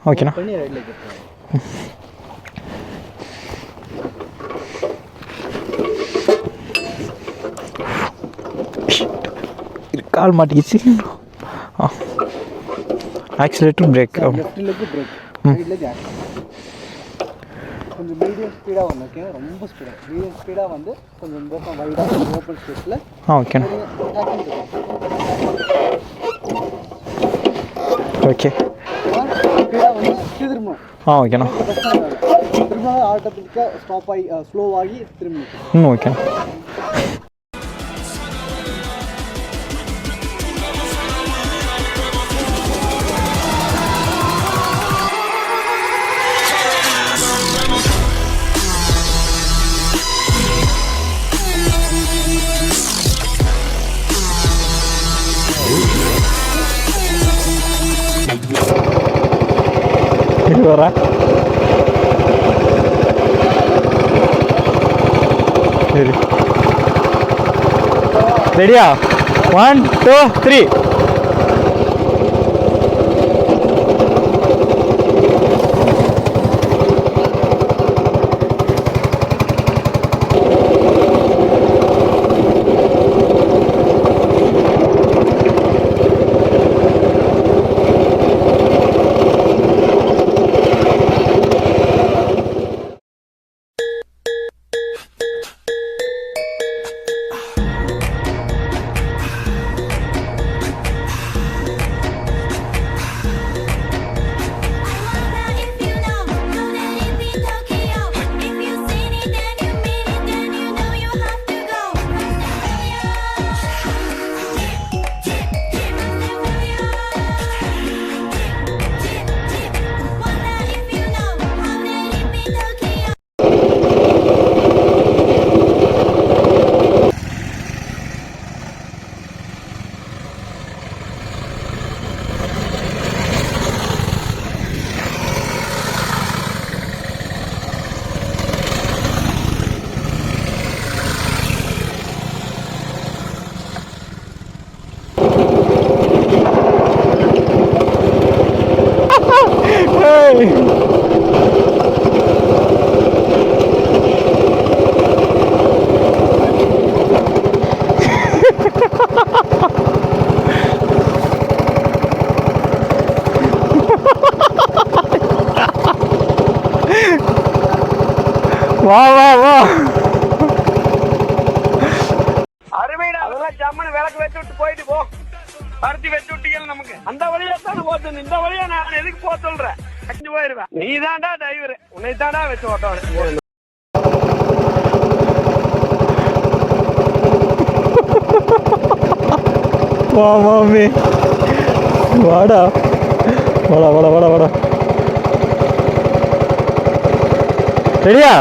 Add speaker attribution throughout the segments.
Speaker 1: ஓகேண்ணா.
Speaker 2: பண்ணி ரைட்ல
Speaker 1: கால் மாட்டிக்கிச்சு. Oscillator break.
Speaker 2: Left leg break, right leg action. கொஞ்சம் மீடியம் ஸ்பீடாக வந்து ஓகே, ரொம்ப ஸ்பீடாக மீடியம் ஸ்பீடாக வந்து கொஞ்சம் இந்த பக்கம் வைடாக ஓப்பன் ஸ்பேஸில்.
Speaker 1: ஓகேண்ணா. ஓகே
Speaker 2: ஸ்பீடாக வந்து திரும்பணும்.
Speaker 1: ஓகேண்ணா.
Speaker 2: திரும்ப ஆட்டோமேட்டிக்காக ஸ்டாப் ஆகி ஸ்லோவாகி திரும்பி.
Speaker 1: ஓகேண்ணா. இது வரா சரி, ரெடியா? 1 2 3. வா வா வா,
Speaker 3: அருமைடா. அதெல்லாம் ஜம்மனு விளக்கு வச்சு விட்டு போயிட்டு போ. பருத்தி வச்சு விட்டீங்க நமக்கு. அந்த வழியா தான் போச்சு, இந்த வழியா நான் எதுக்கு போக சொல்றேன்? அஞ்சு போயிருவேன். நீ தான்டா டிரைவர், உன்னை தான்டா வச்சு ஓட்டணும்.
Speaker 1: வா மாமி, வாடா வாடா வாடா வாடா வாடா. ரெடியா?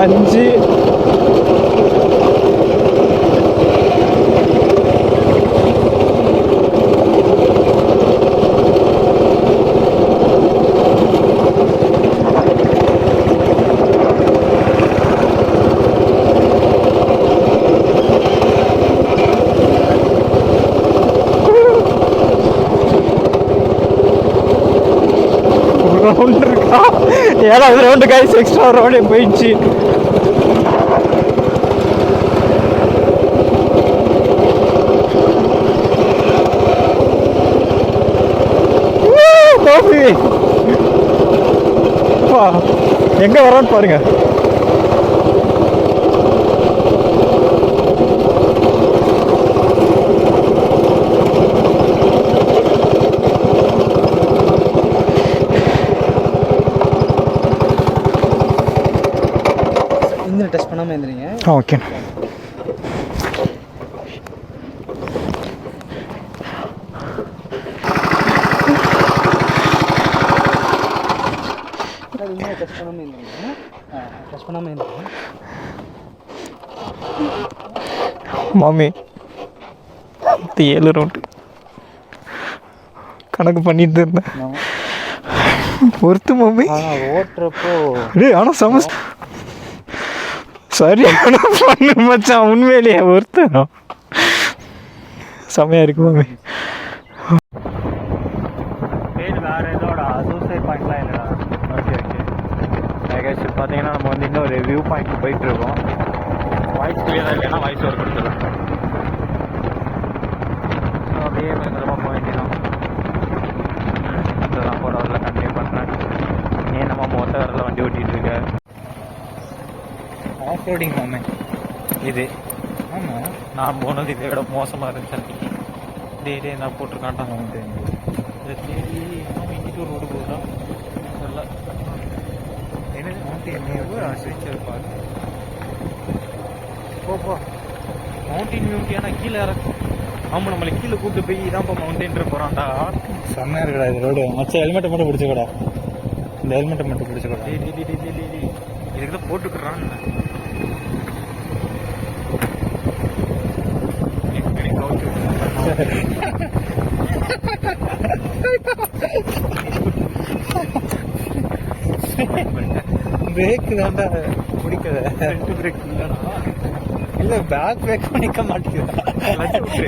Speaker 1: அஞ்சு ரவுண்ட் இருக்கா? 7வது ரவுண்டு கைஸ், எக்ஸ்ட்ரா ரவுண்டே போயிடுச்சு. எங்க வரான்னு பாருங்க.
Speaker 2: இன்ஜின் டெஸ்ட் பண்ணாமல் இருந்தீங்க.
Speaker 1: ஓகே. மாமி 7 ரவுண்டு கணக்கு பண்ணிட்டு இருந்தேன். பொறுத்து மாமி
Speaker 2: ஓட்டுறப்போ
Speaker 1: ஆனால் சரியான பண்ணு மச்சான். உண்மையிலேயே ஒருத்தரும் செம்மையாக இருக்கு மாமி. வேறு எதோட சூசைட் பாயிண்ட்லாம் இல்லைடா. ஓகே ஓகே பார்த்தீங்கன்னா நம்ம வந்து இன்னொரு வியூ பாயிண்ட் போயிட்டுருக்கோம். வாய்ஸ் கிளியராக இல்லைன்னா வாய்ஸ் ஓவர் கொடுத்துடலாம். ஸோ அப்படியே கொஞ்சமாக போக வேண்டியதான். இதெல்லாம் போட வரல கண்டினியூ பண்ணுறேன். ஏன் நம்ம மொத்த வரல வண்டி ஓட்டிகிட்டு இருக்க ஆஃப் ரோடிங் மாமே இது. ஆமாம் நான் போனது இதை விட மோசமாக இருந்துச்சு. டே நான் போட்டிருக்கான்ட்டாங்க வந்து இதை தேடி இன்னைக்கு ஒரு ரோடு போகுதா நல்லா என்னது மவுண்டன் ஸ்விட்ச் இருப்பாரு. போப்பா மவுண்டன் வியூட்டியானா கீழே இறக்கும். ஆமாம் நம்மளை கீழே கூப்பிட்டு போய் இதான்ப்பா மவுண்டன் போகிறான்டா. செம்மையாக இருக்கடா இது ரோடு. மச்ச ஹெல்மெட்டை மட்டும் பிடிச்சிக்கடா. இந்த ஹெல்மெட்டை மட்டும் பிடிச்சிக்கடா. இதுக்கு தான் போட்டுக்கிறான். பிரேக் தான்டா பிடிக்கல. பிரேக் இல்லை பேக் பிரேக் நிற்க மாட்டேங்குது.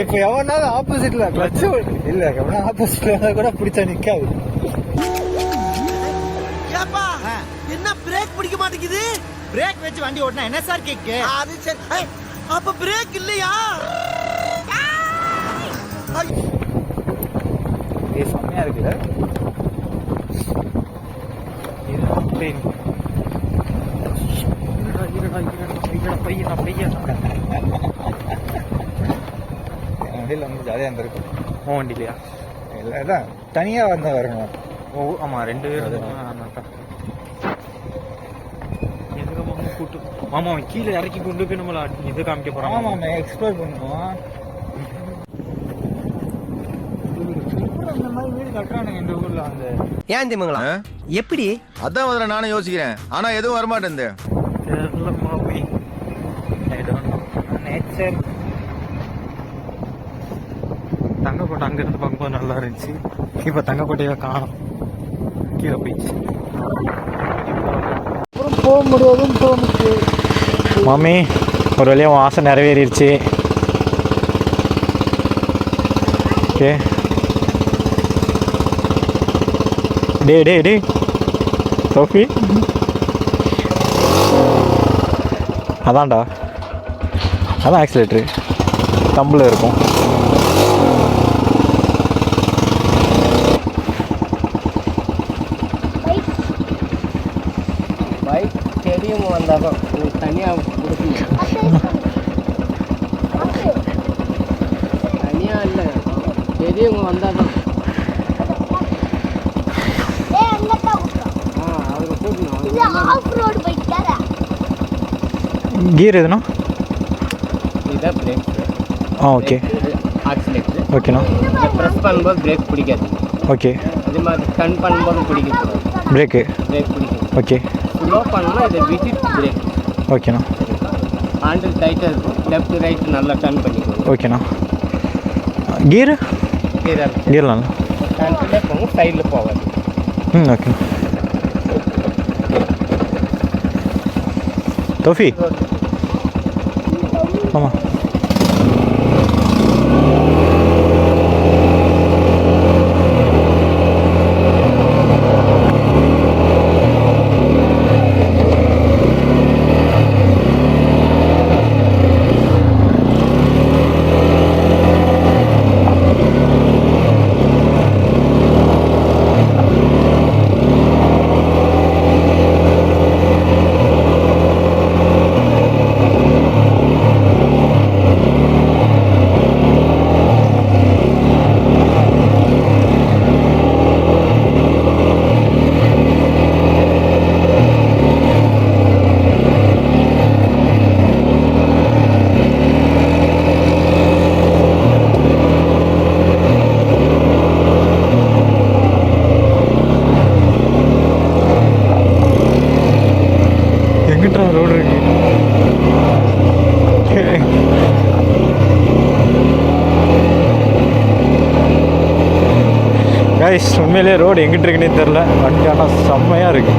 Speaker 1: இப்போ எவனாலும் ஆப்போசிட்ல கிளச்சு இல்லை எவனா ஆப்போசிட்ல கூட பிடிச்சா நிற்காது.
Speaker 4: என்ன பிரேக் பிடிக்க மாட்டேங்குது? பிரேக் வச்சு வண்டி ஓட்டினா என்ன சார் கேக்கு? அது சரி. அப்ப பிரேக் இல்லையா?
Speaker 1: செம்மையா இருக்குல்ல. வண்டியில் வந்து ஜாலியாக இருந்திருக்கும். வண்டிலையா இல்லை அதான் தனியாக வந்தால் வரணும். ஓ ஆமாம் 2 பேர். கூட்டு மாமா கீழே இறக்கி கொண்டு போய் நம்மள இது காமிக்க போறோம். ஆமா ஆமா எக்ஸ்ப்ளோர் பண்ணுவோம். அந்த மாதிரி வீடு கட்டுறானுங்க இந்த ஊர்ல. அந்த
Speaker 4: ஏன் தெரியுங்களா எப்படி?
Speaker 5: அதான் முதல்ல நானும் யோசிக்கிறேன். ஆனா எதுவும் வரமாட்டேன்.
Speaker 1: நேச்சர் தங்கக்கோட்டை அங்க இருந்து பார்க்கும்போது நல்லா இருந்துச்சு. இப்ப தங்கக்கோட்டையை காணும். கீழே போயிடுச்சு.
Speaker 2: போக முடியாதுன்னு தோணுச்சு.
Speaker 1: மாமி ஒரு வழியாக உன் ஆசை நிறைவேறிடுச்சு. ஓகே டே சோஃபி அதான்டா அதான் ஆக்சிலேட்ரு தம்பில் இருக்கும்.
Speaker 2: பைக் பெரியவங்க வந்தாலும் தனியாக கொடுக்கணும். தனியாக இல்லை பெரியவங்க வந்தால் தான். அவங்க கூட்டணும்.
Speaker 1: கீர் எதுனா
Speaker 2: இதான் பிரேக்.
Speaker 1: Okay
Speaker 2: accelerator.
Speaker 1: ஓகேண்ணா.
Speaker 2: ப்ரெஸ் பண்ணும்போது பிரேக் பிடிக்காது.
Speaker 1: ஓகே
Speaker 2: அதே மாதிரி டர்ன் பண்ணும்போது பிடிக்குது.
Speaker 1: பிரேக்
Speaker 2: பிடிக்கும்.
Speaker 1: ஓகே
Speaker 2: ஸ்லோ பண்ணால் இதை விசிட் பிரேக்.
Speaker 1: ஓகேண்ணா.
Speaker 2: ஹேண்டில் டைட்டாக இருக்கும். லெஃப்ட் ரைட் நல்லா டர்ன் பண்ணிக்கணும்.
Speaker 1: ஓகேண்ணா. கீர் கீர்லாம்
Speaker 2: ஹேண்டிலே போகும், சைடில் போகாது.
Speaker 1: ஓகே தோஃபி ஆமாம் இருக்கு. கைஸ் உண்மையிலேயே ரோடு எங்கிட்டு இருக்குன்னே தெரில. வண்டி ஆனால் செம்மையாக இருக்கு.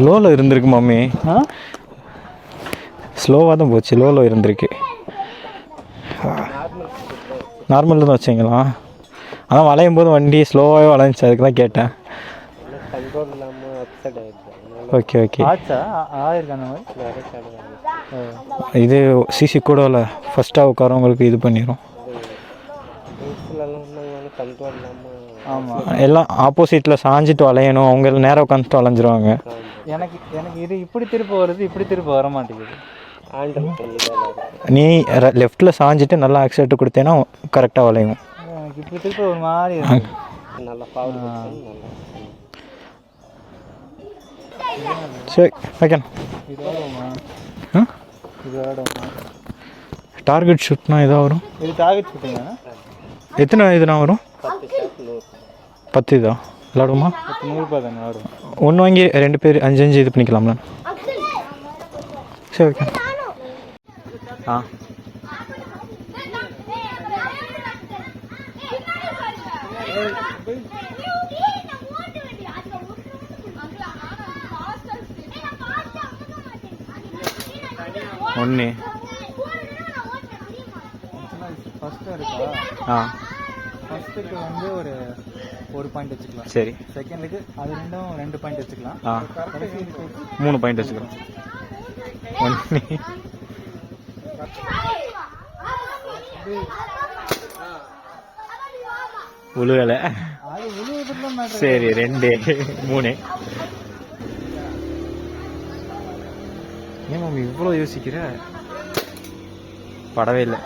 Speaker 1: லோவில் இருந்திருக்கு மம்மி. ஸ்லோவாக தான் போச்சு. லோவில் இருந்திருக்கு. நார்மலில் தான் வச்சிங்களா? ஆனால் வளையும் போது வண்டி ஸ்லோவாகவே வளைஞ்சி, அதுக்கு தான் கேட்டேன். Okay okay. இது சிசி கூட இல்லை, ஃபஸ்ட்டாக உட்காரவங்களுக்கு இது பண்ணிடும். எல்லாம் ஆப்போசிட்டில் சாஞ்சிட்டு வளையணும், அவங்க நேரம் உட்காந்துட்டு வளைஞ்சிருவாங்க.
Speaker 2: எனக்கு இது இப்படி திருப்ப வருது, இப்படி திருப்ப வர மாட்டேங்குது.
Speaker 1: நீ லெஃப்டில் சாஞ்சிட்டு நல்லா ஆக்சிலேட்டர் கொடுத்தேன்னா கரெக்டாக வளையும்.
Speaker 2: எனக்கு இப்படி திருப்ப ஒரு மாதிரி
Speaker 1: சரி ஓகே. டார்கெட் ஷூட்னா இதாக வரும்.
Speaker 2: இது டார்கெட் ஷூட்டிங்கா?
Speaker 1: எத்தனை இதுனா வரும்? 10 இதா விளாடுமா?
Speaker 2: 100 ரூபாய் தானே வரும்.
Speaker 1: ஒன்று வாங்கி 2 பேர் 5 இது பண்ணிக்கலாம்ல? சரி ஓகே. ஆ ஒன்று
Speaker 2: ஃபஸ்ட்டு இருக்கா?
Speaker 1: ஆ
Speaker 2: ஃபஸ்ட்டுக்கு வந்து ஒரு பாயிண்ட் வச்சுக்கலாம்.
Speaker 1: சரி.
Speaker 2: செகண்டுக்கு அது ரெண்டும் 2 பாயிண்ட் வச்சுக்கலாம்.
Speaker 1: ஆ 3 பாயிண்ட் வச்சுக்கலாம். ஒன்று உழுகலை.
Speaker 2: அது உழுவுறதுல
Speaker 1: சரி 2 3. ஏன் மம்மி இவ்வளோ யோசிக்கிற? படவே இல்லை.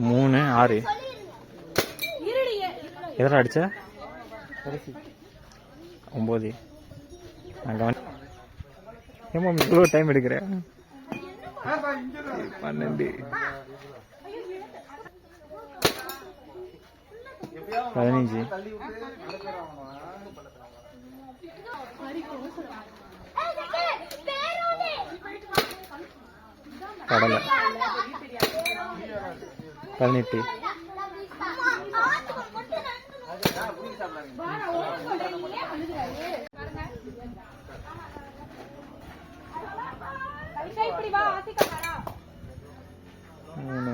Speaker 1: மூணு 6 எதில் அடிச்ச? 9. நான் ஏன் மம்மி இவ்வளோ டைம் எடுக்கிறேன்? 12 15. கடலை 18. மூணு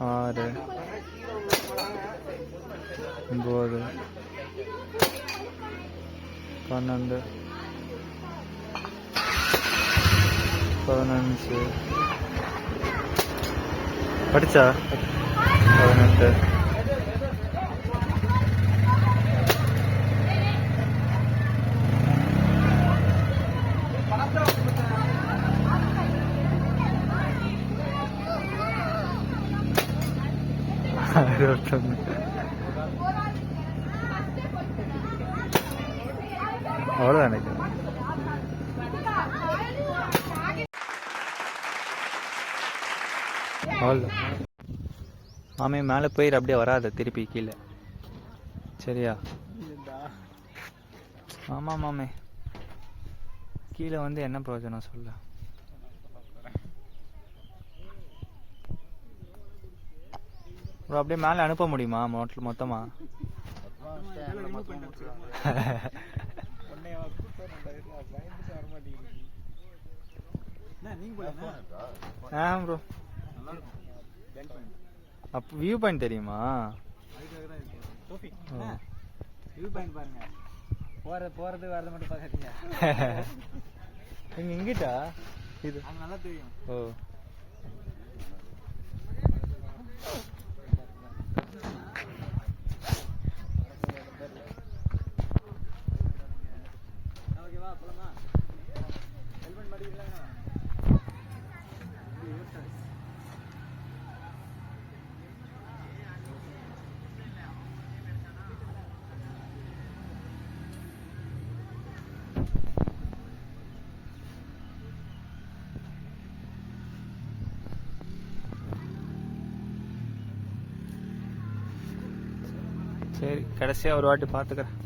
Speaker 1: 6 9 12 15 படிச்சா 18. அவ்வளோதான் எனக்கு. அவ்வளோதான் மாமே. மேலே போயிடு, அப்படியே வராத திருப்பி கீழே. சரியா? ஆமாம் மாமே, கீழே வந்து என்ன பிரயோஜனம் சொல்ல? அப்படியே மேலே அனுப்ப முடியுமா மொத்தமா? ப்ரோ அப்போ வியூ பாயிண்ட் தெரியுமா?
Speaker 2: வியூ பாயிண்ட் பாருங்க. போறது வரது மட்டும் பார்க்காதீங்க.
Speaker 1: இங்கிட்டா இது
Speaker 2: நல்லா தெரியும்.
Speaker 1: ஓ
Speaker 2: ஓகேவா போலாமா? ஹெல்மெட் மாட்டிக்கலாங்க.
Speaker 1: சரி கடைசியாக ஒரு வாட்டி பார்த்துக்கிறேன்.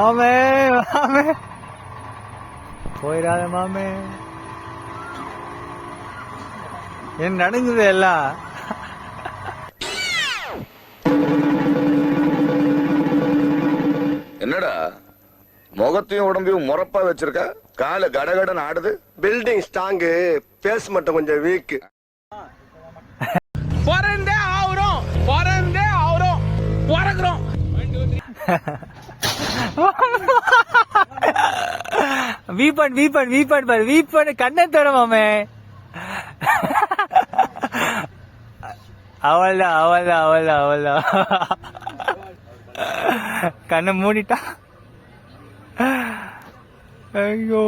Speaker 1: ஆமே மாமே போயிடாத மாமே, என்ன நடங்குது எல்லாம்.
Speaker 5: என்னடா முகத்தையும் உடம்பையும் முறப்பா வச்சிருக்க, கால கடகடன் ஆடுது.
Speaker 3: பில்டிங் ஸ்ட்ராங்கு, பேஸ் மட்டும் கொஞ்சம் வீக். பிறந்தே ஆகுறோம் பிறகுறோம்.
Speaker 1: வீப்பன் கண்ணை தர மாமே. அவள்தான் கண்ணை மூடிட்டா. ஐயோ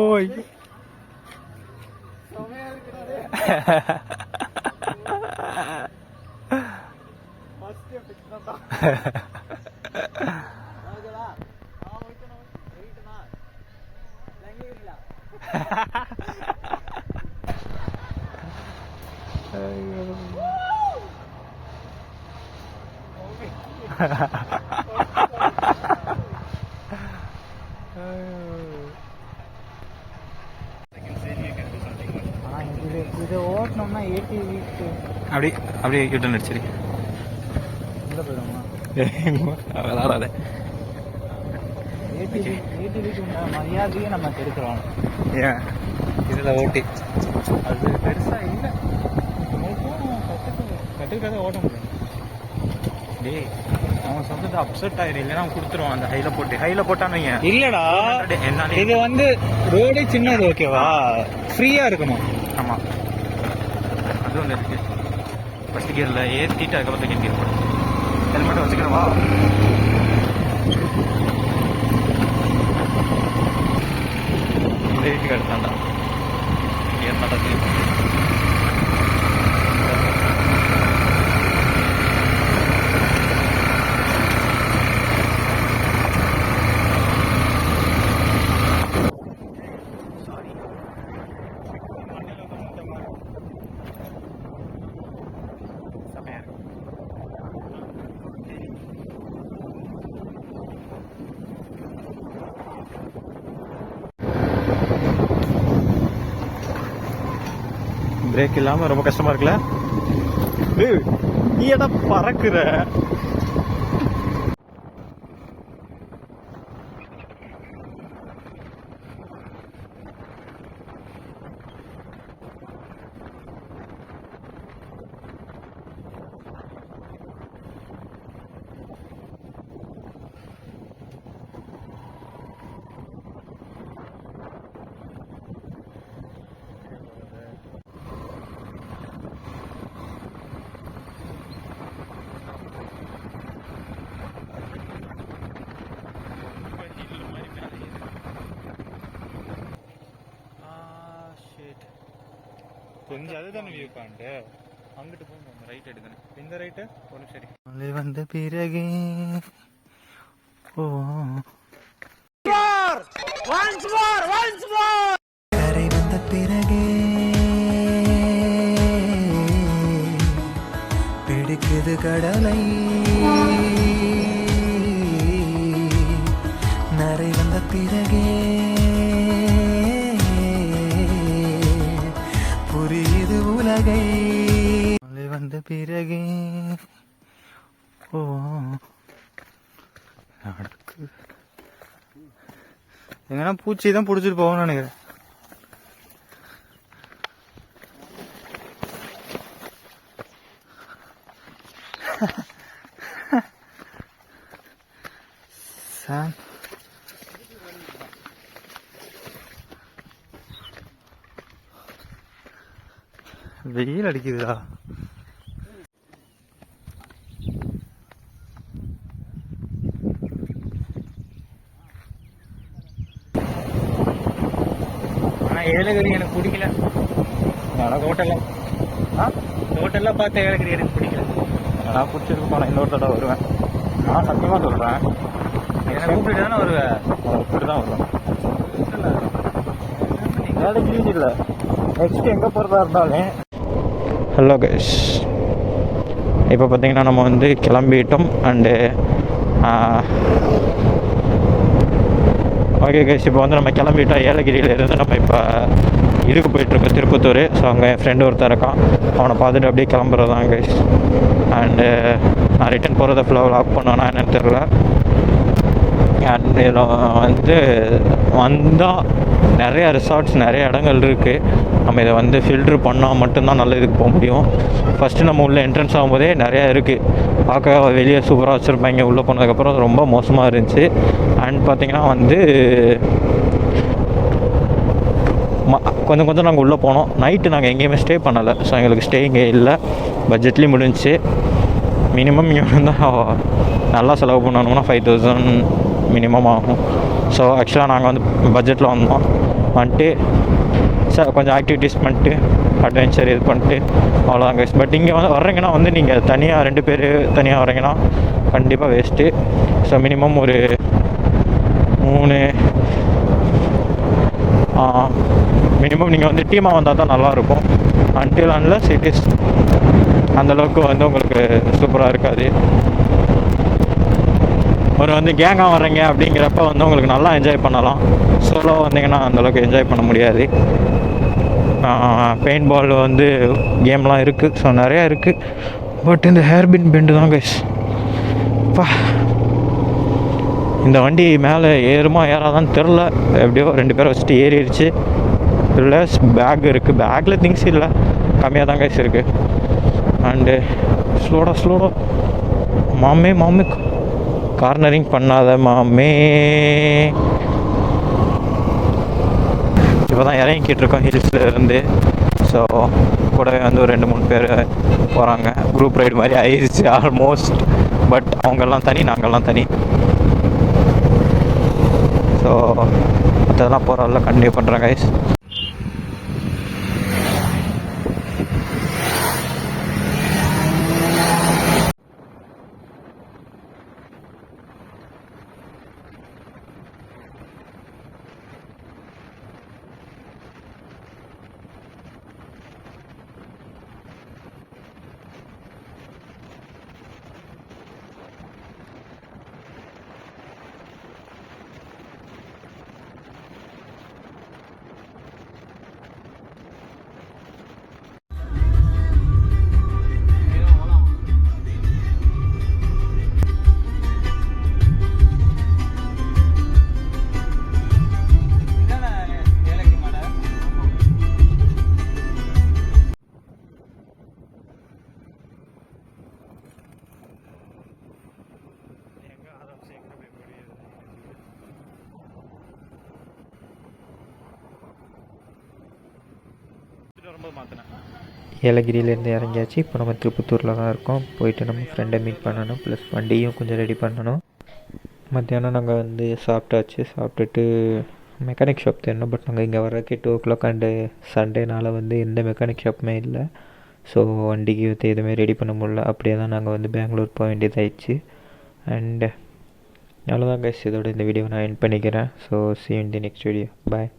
Speaker 1: இது ஓட்டணும்னா 80 வீக்ஸ் அப்படியே யூட்டன் அடிச்சிரு.
Speaker 2: உள்ள போயிடுமா?
Speaker 1: விளாடாத.
Speaker 2: 80 வீக் மரியாதையே நம்ம கெடுக்கிறோம்.
Speaker 1: ஏன் இதில் ஓட்டி
Speaker 2: அது பெருசா இல்லை, கட்டுக்கிறத ஓட்ட முடியும்.
Speaker 1: டேய் அவன் சொல்றது அப்செட் ஆயிரு, இல்லைன்னா அவன் கொடுத்துருவான். அந்த ஹைல போட்டான்னு வைங்க.
Speaker 2: இல்லடா
Speaker 1: என்ன
Speaker 2: இது வந்து ரோடே சின்னது, ஓகேவா? ஃப்ரீயா இருக்கணும்.
Speaker 1: ஆமா அது ஒன்று இருக்கு. ஃபர்ஸ்ட் கியரில் ஏற்றிட்டு அதுக்கப்புறம் செகண்ட் கியர் போடும். ஹெல்மெட் வச்சுக்கிறவா? வீட்டுக்கு எடுத்தாண்டா கியர் மாட்டா. பிரேக் இல்லாம ரொம்ப கஷ்டமா இருக்குல்ல? நீ என்ன பறக்குற? கொஞ்சம் அதுதானே வியூ பாயிண்ட். அங்கிட்டு போங்க, ரைட் எடுக்கணும். இந்த ரைட்டு ஒரு சரி. மழை வந்த பிறகே ஓ கரை வந்த பிறகே பிடிக்குது கடலை, நரை வந்த பிறகே புரியுது உலகை. வந்த பிறகு ஓ நடக்கு எங்கன்னா பூச்சி தான் பிடிச்சிட்டு போகணும்னு நினைக்கிறேன். வெயில் அடிக்குதுடா. ஆனால் ஏலகிரி எனக்கு பிடிக்கல. ஹோட்டல்லாம் பார்த்த ஏலகிரி எனக்கு பிடிக்கல. நான் பிடிச்சிருக்கு போனேன். இன்னொரு தடவை வருவேன். நான் சத்தியமாக சொல்கிறேன். எனக்கு கூப்பிட்டு தானே வருவேன். இப்படி தான் வருவேன். ஏலகிரி இல்லை, நெக்ஸ்ட் எங்கே போகிறதா இருந்தாலும். ஹலோ கைஸ், இப்போ பார்த்தீங்கன்னா நம்ம வந்து கிளம்பிட்டோம். அண்டு ஓகே கைஸ், இப்போ வந்து நம்ம கிளம்பிட்டோம். ஏலகிரியிலேருந்து நம்ம இப்போ இதுக்கு போயிட்டுருக்கோம், திருப்பத்தூர். ஸோ அங்கே என் ஃப்ரெண்டு ஒருத்தர் இருக்கான், அவனை பார்த்துட்டு அப்படியே கிளம்புறது தான் கைஸ். அண்டு நான் ரிட்டன் போகிறத ஃபுல்லாக லாக் பண்ணோன்னா என்னன்னு தெரில. அண்ட் இதில் வந்து வந்தால் நிறையா ரிசார்ட்ஸ், நிறைய இடங்கள் இருக்குது. நம்ம இதை வந்து ஃபில்ட்ரு பண்ணால் மட்டும்தான் நல்ல இதுக்கு போக முடியும். ஃபஸ்ட்டு நம்ம உள்ளே என்ட்ரன்ஸ் ஆகும்போதே நிறையா இருக்குது. பார்க்க வெளியே சூப்பராக வச்சுருப்பாங்க. உள்ளே போனதுக்கப்புறம் ரொம்ப மோசமாக இருந்துச்சு. அண்ட் பார்த்திங்கன்னா வந்து கொஞ்சம் கொஞ்சம் நாங்கள் உள்ளே போனோம். நைட்டு நாங்கள் எங்கேயுமே ஸ்டே பண்ணலை. ஸோ எங்களுக்கு ஸ்டே இங்கே இல்லை, பட்ஜெட்லேயும் முடிஞ்சிச்சு. மினிமம் இங்கே இருந்தால் நல்லா செலவு பண்ணணும்னா 5000 மினிமம் ஆகும். ஸோ ஆக்சுவலாக நாங்கள் வந்து பட்ஜெட்டில் வந்தோம். வந்துட்டு சார் கொஞ்சம் ஆக்டிவிட்டீஸ் பண்ணிட்டு அட்வென்ச்சர் இது பண்ணிட்டு அவ்வளோதான் கைஸ். பட் இங்கே வந்து வர்றீங்கன்னா வந்து நீங்கள் தனியாக 2 பேர் தனியாக வர்றீங்கன்னா கண்டிப்பாக வேஸ்ட்டு. ஸோ மினிமம் ஒரு 3 மினிமம் நீங்கள் வந்து டீமாக வந்தால் தான் நல்லாயிருக்கும். அன்டில் அன்லெஸ் இட் இஸ் அந்தளவுக்கு வந்து உங்களுக்கு சூப்பராக இருக்காது. ஒரு வந்து கேங்காக வர்றீங்க அப்படிங்கிறப்ப வந்து உங்களுக்கு நல்லா என்ஜாய் பண்ணலாம். சோலோ வந்தீங்கன்னா அந்தளவுக்கு என்ஜாய் பண்ண முடியாது. பெயிண்ட் பால் வந்து கேம்லாம் இருக்குது. ஸோ நிறையா இருக்குது. பட் இந்த ஹேர்பின் பெண்டு தான் கைஸ். பா, இந்த வண்டி மேலே ஏறுமா ஏறாதான்னு தெரில. எப்படியோ 2 பேரை வச்சுட்டு ஏறிடுச்சு. ப்ளஸ் பேக் இருக்குது. பேக்கில் திங்ஸ் இல்லை, கம்மியாக தான் கைஸ் இருக்குது. அண்டு ஸ்லோடா மாமே கார்னரிங் பண்ணாத மாமே. இப்போ தான் இறங்கிக்கிட்டு இருக்கோம் ஹில்ஸில் இருந்து. ஸோ கூடவே வந்து ஒரு 2-3 பேர் போகிறாங்க. குரூப் ரைடு மாதிரி ஆயிடுச்சு ஆல்மோஸ்ட். பட் அவங்கெல்லாம் தனி, நாங்கள்லாம் தனி. ஸோ மற்றதெல்லாம் போகிறவங்கள கண்டினியூ பண்ணுறேன் கைஸ்.
Speaker 6: ஏலகிரியிலேருந்து இறங்கியாச்சு. இப்போ நம்ம திருப்பத்தூரில் தான் இருக்கோம். போயிட்டு நம்ம ஃப்ரெண்டை மீட் பண்ணணும், ப்ளஸ் வண்டியும் கொஞ்சம் ரெடி பண்ணணும். மத்தியானம் நாங்கள் வந்து சாப்பிட்டாச்சு. சாப்பிட்டுட்டு மெக்கானிக் ஷாப் தேடணும். பட் நாங்கள் இங்கே வர்றதுக்கு 2 o'clock அண்டு சண்டேனால் வந்து எந்த மெக்கானிக் ஷாப்புமே இல்லை. ஸோ வண்டிக்கு எதுவுமே ரெடி பண்ண முடியல. அப்படியே தான் நாங்கள் வந்து பெங்களூர் போக வேண்டியதாகிடுச்சு. அண்டு அவ்வளோதான் கைஸ், இதோட இந்த வீடியோ நான் எண்ட் பண்ணிக்கிறேன். So see you in the next video. Bye.